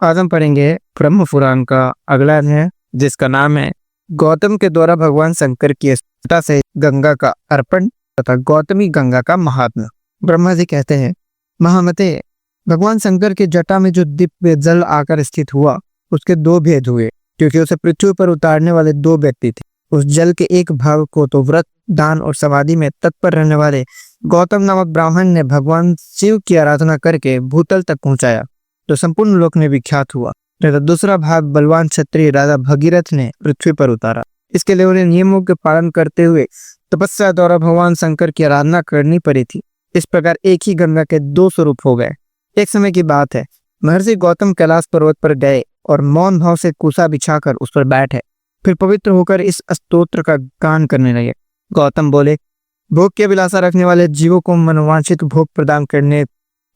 आज हम पढ़ेंगे ब्रह्म पुराण का अगला अध्याय, जिसका नाम है गौतम के द्वारा भगवान शंकर की स्तुति से गंगा का अर्पण तथा गौतमी गंगा का महात्म्य। ब्रह्मा जी कहते हैं, महामते, भगवान शंकर की जटा में जो दिव्य जल आकर स्थित हुआ, उसके दो भेद हुए, क्योंकि उसे पृथ्वी पर उतारने वाले दो व्यक्ति थे। उस जल के एक भाग को तो व्रत, दान और समाधि में तत्पर रहने वाले गौतम नामक ब्राह्मण ने भगवान शिव की आराधना करके भूतल तक पहुंचाया, जो संपूर्ण लोक में विख्यात हुआ, तथा दूसरा भाग बलवान क्षत्रिय राजा भगीरथ ने पृथ्वी पर उतारा। इसके लिए उन्हें नियमों के पालन करते हुए तपस्या द्वारा भगवान शंकर की आराधना करनी पड़ी थी। इस प्रकार एक ही गंगा के दो स्वरूप हो गए। एक समय की बात है, महर्षि गौतम कैलाश पर्वत पर गए और मौन भाव से कुसा बिछाकर उस पर बैठे, फिर पवित्र होकर इस स्तोत्र का गान करने लगे। गौतम बोले, भोग की अभिलाषा रखने वाले जीवों को मनोवांछित भोग प्रदान करने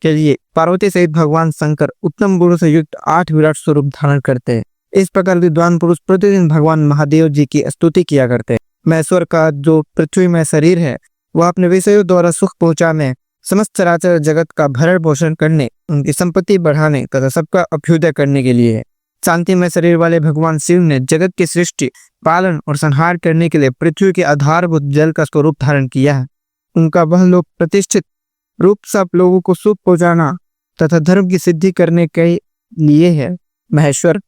के लिए पार्वती सहित भगवान शंकर उत्तम गुणों से युक्त 8 विराट स्वरूप धारण करते हैं। इस प्रकार विद्वान पुरुष प्रतिदिन भगवान महादेव जी की स्तुति किया करते हैं। महेश्वर का जो पृथ्वी में शरीर है, वह अपने विषयों द्वारा सुख पहुंचाने, समस्त चराचर जगत का भरण पोषण करने, उनकी संपत्ति बढ़ाने तथा सबका अभ्युदय करने के लिए है। शांतिमय शरीर वाले भगवान शिव ने जगत की सृष्टि, पालन और संहार करने के लिए पृथ्वी के आधारभूत जल का स्वरूप धारण किया है। उनका वह लोक प्रतिष्ठित रूप सब लोगों को सुख पहुंचाना तथा धर्म की सिद्धि करने के लिए है। महेश्वर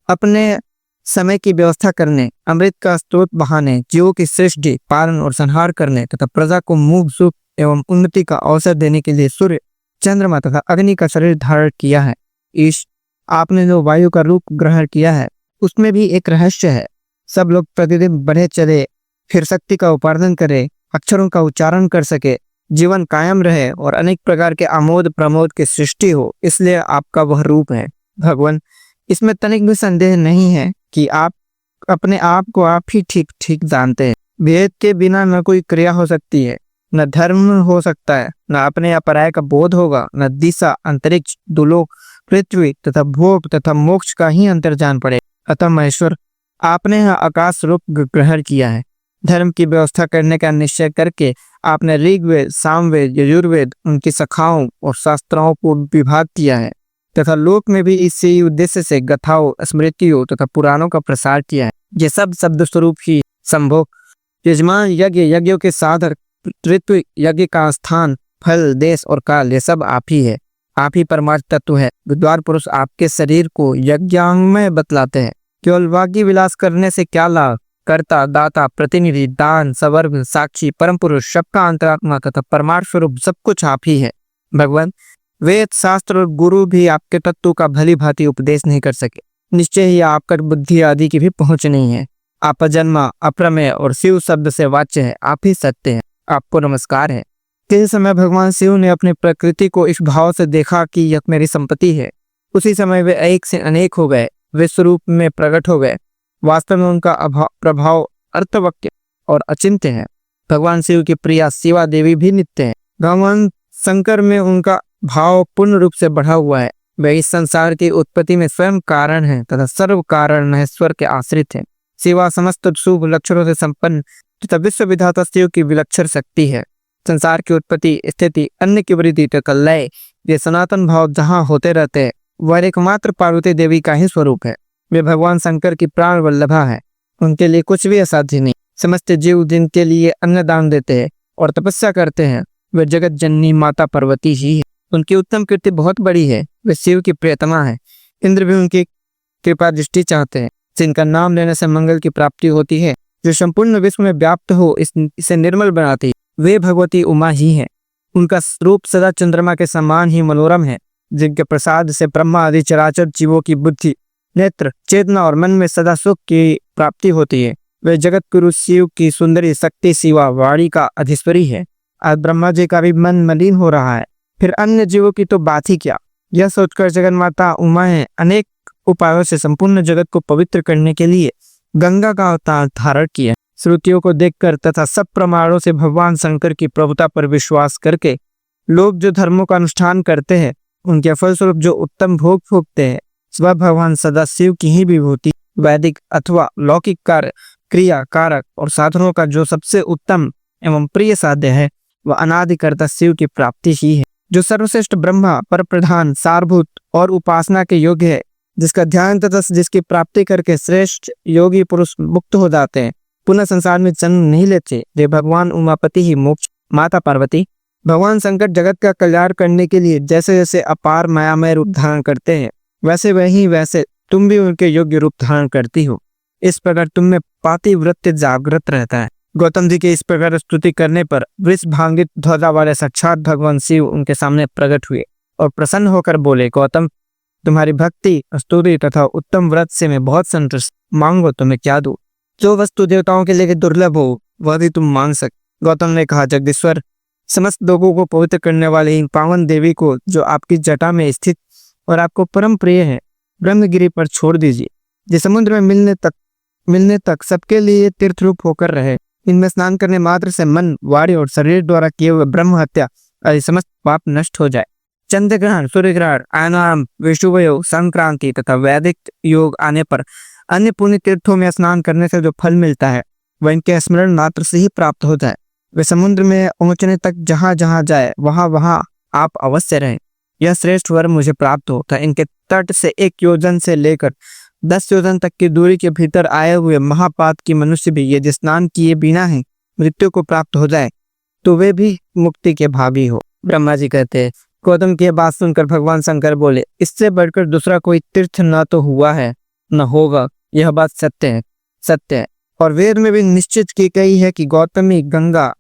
अपने समय की व्यवस्था करने, अमृत का स्रोत बहाने, जीवों की सृष्टि, पालन और संहार करने तथा प्रजा को मुख, सुख एवं उन्नति का अवसर देने के लिए सूर्य, चंद्रमा तथा अग्नि का शरीर धारण किया है। ईश, आपने जो वायु का रूप ग्रहण किया है, उसमें भी एक रहस्य है। सब लोग प्रतिदिन बढ़े चले, फिर शक्ति का उपार्जन करे, अक्षरों का उच्चारण कर सके, जीवन कायम रहे और अनेक प्रकार के आमोद प्रमोद की सृष्टि हो, इसलिए आपका वह रूप है। भगवान, इसमें तनिक भी संदेह नहीं है कि आप अपने आप को आप ही ठीक ठीक जानते हैं। वेद के बिना न कोई क्रिया हो सकती है, न धर्म हो सकता है, न अपने या पराये का बोध होगा, न दिशा, अंतरिक्ष, दुलोक, पृथ्वी तथा भोग तथा मोक्ष का ही अंतर जान पड़े। अतः महेश्वर, आपने यह आकाश रूप ग्रहण किया है। धर्म की व्यवस्था करने का निश्चय करके आपने ऋग्वेद, सामवेद, यजुर्वेद, उनकी शाखाओं और शास्त्रों को विभाग किया है तथा लोक में भी इसी उद्देश्य से गाथाओं, स्मृतियों तथा पुराणों का प्रसार किया है। ये सब शब्द स्वरूप ही संभोग, यजमान, यज्ञ, यज्ञों के साधक, ऋतु, यज्ञ का स्थान, फल, देश और काल, ये सब आप ही है। आप ही परमार्थ तत्व है। विद्वान पुरुष आपके शरीर को यज्ञांग में बतलाते हैं। केवल वाग्य विलास करने से क्या लाभ? कर्ता, दाता, प्रतिनिधि, दान, सवर्ग, साक्षी, परम पुरुष, सबका अंतरात्मा तथा परमार्थ स्वरूप सब कुछ आप ही है। भगवान, वेद, शास्त्र और गुरु भी आपके तत्व का भली भांति उपदेश नहीं कर सके। निश्चय ही आपका बुद्धि आदि की भी पहुंच नहीं है। आप अजन्मा, अप्रमेय और शिव शब्द से वाच्य है। आप ही सत्य है। आपको नमस्कार है। किसी समय भगवान शिव ने अपनी प्रकृति को इस भाव से देखा कि यह मेरी संपत्ति है। उसी समय वे एक से अनेक हो गए, वे स्वरूप में प्रकट हो गए। वास्तव में उनका प्रभाव अर्थवक्य और अचिंत्य है। भगवान शिव की प्रिया शिवा देवी भी नित्य है। भगवान शंकर में उनका भाव पूर्ण रूप से बढ़ा हुआ है। वे इस संसार की उत्पत्ति में स्वयं कारण है तथा सर्व कारण महेश्वर के आश्रित है। शिवा समस्त शुभ लक्षणों से संपन्न तथा विश्व विधाता शिव की विलक्षण शक्ति है। संसार की उत्पत्ति, स्थिति, अन्न की वृद्धि तथा लय, ये सनातन भाव जहाँ होते रहते हैं, वह एकमात्र पार्वती देवी का ही स्वरूप है। वे भगवान शंकर की प्राण वल्लभा है। उनके लिए कुछ भी असाध्य नहीं। समस्त जीव जिनके लिए अन्न दान देते हैं और तपस्या करते हैं, वे जगत जननी माता पार्वती ही है। उनकी उत्तम कीर्ति बहुत बड़ी है। वे शिव की प्रियतमा है। इंद्र भी उनकी कृपा दृष्टि चाहते हैं। जिनका नाम लेने से मंगल की प्राप्ति होती है, जो संपूर्ण विश्व में व्याप्त हो, इसे निर्मल बनाती, वे भगवती उमा ही है। उनका रूप सदा चंद्रमा के समान ही मनोरम है, जिनके प्रसाद से ब्रह्मा आदि चराचर जीवों की बुद्धि, नेत्र, चेतना और मन में सदा सुख की प्राप्ति होती है। वे जगत गुरु शिव की सुंदरी शक्ति शिवा वाणी का अधीश्वरी है। आज ब्रह्मा जी का भी मन मलिन हो रहा है, फिर अन्य जीवों की तो बात ही क्या। यह सोचकर जगन माता उमा ने अनेक उपायों से संपूर्ण जगत को पवित्र करने के लिए गंगा का अवतार धारण किया। श्रुतियों को देखकर तथा सब प्रमाणों से भगवान शंकर की प्रभुता पर विश्वास करके लोग जो धर्मों का अनुष्ठान करते हैं, उनके फलस्वरूप जो उत्तम भोग भोगते हैं, वह भगवान सदाशिव की ही विभूति, वैदिक अथवा लौकिक कार्य, क्रिया, कारक और साधनों का जो सबसे उत्तम एवं प्रिय साध्य है, वह अनादिकर्ता शिव की प्राप्ति ही है। जो सर्वश्रेष्ठ ब्रह्मा, पर प्रधान, सारभूत और उपासना के योग्य है, जिसका ध्यान तथा जिसकी प्राप्ति करके श्रेष्ठ योगी पुरुष मुक्त हो जाते हैं, पुनः संसार में जन्म नहीं लेते। वे भगवान उमापति ही मोक्ष। माता पार्वती, भगवान शंकर जगत का कल्याण करने के लिए जैसे जैसे अपार मायामय रूप धारण करते हैं, वैसे तुम भी उनके योग्य रूप धारण करती हो। इस प्रकार तुम में पातिव्रत्य जागृत रहता है। गौतम जी के इस प्रकार स्तुति करने पर वृषभांगित ध्वजा वाले साक्षात भगवान शिव उनके सामने प्रकट हुए और प्रसन्न होकर बोले, गौतम, तुम्हारी भक्ति, स्तुति तथा उत्तम व्रत से मैं बहुत संतुष्ट। मांगो तो मैं क्या दूं? जो वस्तु देवताओं के लिए दुर्लभ हो वह भी तुम मांग सकते। गौतम ने कहा, जगदीश्वर, समस्त लोगों को पवित्र करने वाले इन पावन देवी को जो आपकी जटा में स्थित और आपको परम प्रिय है, ब्रह्मगिरी पर छोड़ दीजिए। जिस समुद्र में मिलने तक सबके लिए तीर्थ रूप होकर रहे। इनमें स्नान करने मात्र से मन, वाणी और शरीर द्वारा किए हुए ब्रह्म हत्या आदि समस्त पाप नष्ट हो जाए। चंद्र ग्रहण, सूर्य ग्रहण, आयनाम, विषुवयोग, संक्रांति तथा वैदिक योग आने पर अन्य पुण्य तीर्थों में स्नान करने से जो फल मिलता है वह इनके स्मरण मात्र से ही प्राप्त हो जाए। वे समुद्र में पहुंचने तक जहां जहां जाए वहां आप अवश्य रहें। यह श्रेष्ठ वर मुझे प्राप्त हो था। इनके तट से 1 योजन से लेकर 10 योजन तक की दूरी के भीतर आए हुए महापात की मनुष्य भी यदि स्नान किए बिना ही मृत्यु को प्राप्त हो जाए तो वे भी मुक्ति के भागी हो। ब्रह्मा जी कहते हैं, गौतम की बात सुनकर भगवान शंकर बोले, इससे बढ़कर दूसरा कोई तीर्थ न तो हुआ है न होगा। यह बात सत्य है और वेद में भी निश्चित की गई है कि गौतमी, गंगा,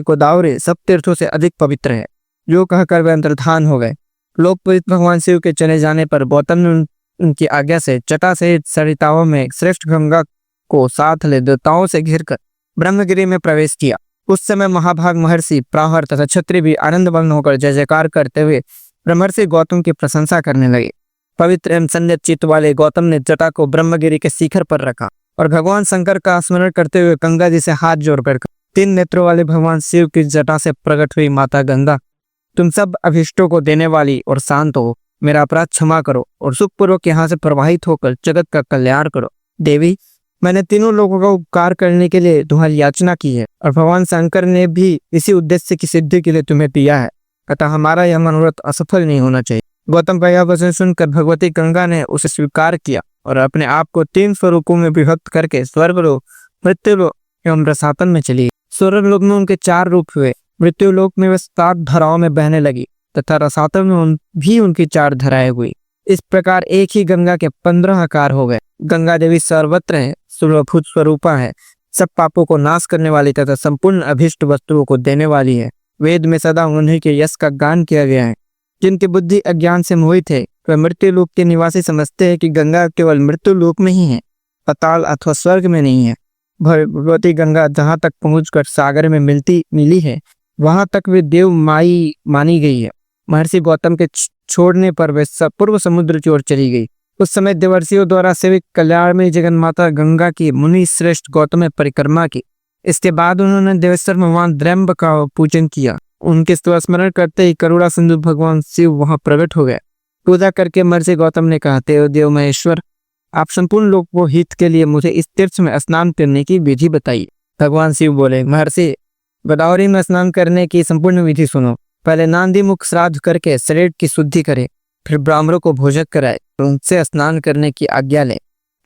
गोदावरी सब तीर्थों से अधिक पवित्र है। जो कहकर वे अंतर्धान हो गए। लोकप्रिय भगवान शिव के चले जाने पर गौतम ने उनकी आज्ञा से जटा सहित सरिताओं में श्रेष्ठ गंगा को साथ ले देवताओं से घिरकर ब्रह्मगिरी में प्रवेश किया। उस समय महाभाग महर्षि, प्राहर तथा क्षत्रिय भी आनंद मग्न होकर जय जयकार करते हुए ब्रह्मर्षि गौतम की प्रशंसा करने लगे। पवित्र एवं संयत चित्त वाले गौतम ने जटा को ब्रह्मगिरी के शिखर पर रखा और भगवान शंकर का स्मरण करते हुए गंगा जी से हाथ जोड़कर 3 नेत्रों वाले भगवान शिव की जटा से प्रकट हुई, माता गंगा, तुम सब अभिष्टों को देने वाली और शांत हो, मेरा अपराध क्षमा करो और सुखपूर्वक यहाँ से प्रवाहित होकर जगत का कल्याण करो। देवी, मैंने तीनों लोगों का उपकार करने के लिए तुम्हारी याचना की है और भगवान शंकर ने भी इसी उद्देश्य की सिद्धि के लिए तुम्हें दिया है, अतः हमारा यह मनोरथ असफल नहीं होना चाहिए। गौतम का यह वचन सुनकर भगवती गंगा ने उसे स्वीकार किया और अपने आप को 3 स्वरूपों में विभक्त करके स्वर्गलोक, मृत्युलोक एवं रसातन में चली। स्वर्गलोक में उनके 4 रूप हुए। मृत्युलोक में वे 7 धराओं में बहने लगी तथा रसातन में भी उनकी 4 धराएं हुई। इस प्रकार एक ही गंगा के 15 आकार हो गए। गंगा देवी सर्वत्र है, सर्वभूत स्वरूपा है, सब पापों को नाश करने वाली तथा संपूर्ण अभिष्ट वस्तुओं को देने वाली है। वेद में सदा उन्हीं के यश का गान किया गया है। जिनकी बुद्धि अज्ञान से मोहित है वह मृत्युलोक के निवासी समझते हैं कि गंगा केवल मृत्युलोक में ही है, पाताल अथवा स्वर्ग में नहीं है। भगवती गंगा जहाँ तक पहुंचकर सागर में मिली है वहां तक वे देव माई मानी गई है। महर्षि गौतम के छोड़ने पर वे पूर्व समुद्र की ओर चली गई। उस समय देवर्षियों द्वारा सेवित कल्याणमयी जगन माता गंगा की मुनि श्रेष्ठ गौतम में परिक्रमा की। इसके बाद उन्होंने देवेश्वर भगवान द्रम्ब का पूजन किया। उनके स्मरण करते ही करुणा सिंधु भगवान शिव वहां प्रकट हो गए। पूजा करके महर्षि गौतम ने कहा, देव महेश्वर, आप संपूर्ण लोक को हित के लिए मुझे इस तीर्थ में स्नान करने की विधि बताइए। भगवान शिव बोले, महर्षि, गोदावरी में स्नान करने की संपूर्ण विधि सुनो। पहले नांदी मुख श्राद्ध करके शरीर की शुद्धि करे, फिर ब्राह्मणों को भोजन कराए और उनसे स्नान करने की आज्ञा ले।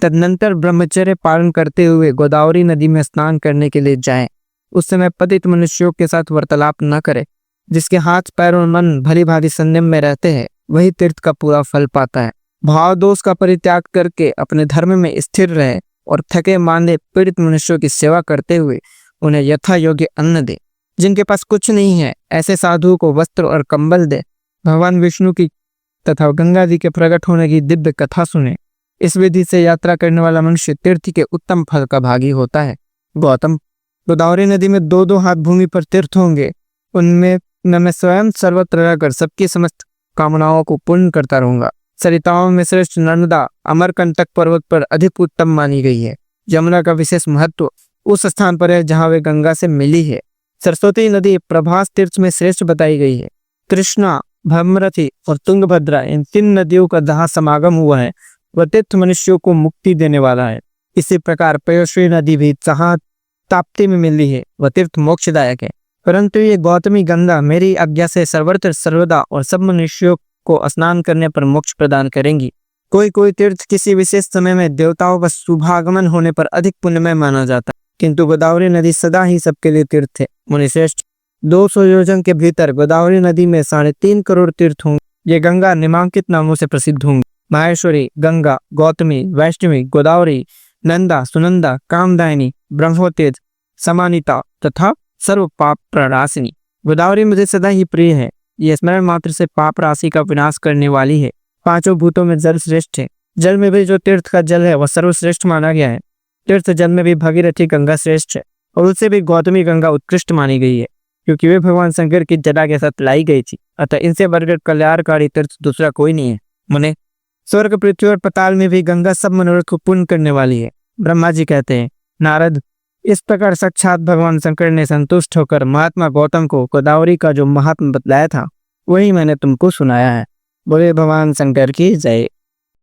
तदनंतर ब्रह्मचर्य पालन करते हुए गोदावरी नदी में स्नान करने के लिए जाएं। उस समय पतित मनुष्यों के साथ वार्तालाप न करे। जिसके हाथ पैर और मन भली भांति संयम में रहते हैं वही तीर्थ का पूरा फल पाता है। भाव दोष का परित्याग करके अपने धर्म में स्थिर रहे और थके मांदे पीड़ित मनुष्यों की सेवा करते हुए उन्हें यथा योग्य अन्न दे। जिनके पास कुछ नहीं है ऐसे साधुओं को वस्त्र और कंबल दे। भगवान विष्णु की तथा गंगा जी के प्रकट होने की दिव्य कथा सुने। इस विधि से यात्रा करने वाला मनुष्य तीर्थ के उत्तम फल का भागी होता है। गौतम, गोदावरी नदी में 2-2 हाथ भूमि पर तीर्थ होंगे। उनमें मैं स्वयं सर्वत्र रहकर सबकी समस्त कामनाओं को पूर्ण करता रहूंगा। सरिताओं में श्रेष्ठ नर्मदा अमरकंटक पर्वत पर अधिक उत्तम मानी गई है। यमुना का विशेष महत्व उस स्थान पर है जहाँ वे गंगा से मिली है। सरस्वती नदी प्रभास तीर्थ में श्रेष्ठ बताई गई है। कृष्णा, भ्रमरथी और तुंगभद्रा इन 3 नदियों का जहाँ समागम हुआ है वह तीर्थ मनुष्यों को मुक्ति देने वाला है। इसी प्रकार पयोश्री नदी भी जहाँ ताप्ती में मिली है वह तीर्थ मोक्षदायक है। परंतु ये गौतमी गंगा मेरी आज्ञा से सर्वत्र सर्वदा और सब मनुष्यों को स्नान करने पर मोक्ष प्रदान करेंगी। कोई कोई तीर्थ किसी विशेष समय में देवताओं का शुभागमन होने पर अधिक पुण्यमय माना जाता है, किंतु गोदावरी नदी सदा ही सबके लिए तीर्थ है। मुनिश्रेष्ठ, 200 योजन के भीतर गोदावरी नदी में 3.5 करोड़ तीर्थ होंगे। ये गंगा निम्नलिखित नामों से प्रसिद्ध होंगे: माहेश्वरी, गंगा, गौतमी, वैष्णवी, गोदावरी, नंदा, सुनंदा, कामदायिनी, ब्रह्मोतीर्थ, समानिता तथा सर्व पाप प्रणाशिनी। गोदावरी मुझे सदा ही प्रिय है। यह स्मरण मात्र से पाप राशि का विनाश करने वाली है। 5 भूतों में जल श्रेष्ठ है। जल में भी जो तीर्थ का जल है वह सर्वश्रेष्ठ माना गया है। तीर्थ जल में भी भगीरथी गंगा श्रेष्ठ है और उससे भी गौतमी गंगा उत्कृष्ट मानी गई है, क्योंकि वे भगवान शंकर की जटा के साथ लाई गई थी। अतः इनसे बढ़कर कल्याणकारी तीर्थ दूसरा कोई नहीं है। मुने, स्वर्ग, पृथ्वी और पाताल में भी गंगा सब मनोरथ को पूर्ण करने वाली है। ब्रह्मा जी कहते हैं, नारद, इस प्रकार साक्षात भगवान शंकर ने संतुष्ट होकर महात्मा गौतम को गोदावरी का जो महात्मा बतलाया था वही मैंने तुमको सुनाया है। बोले भगवान शंकर की जय।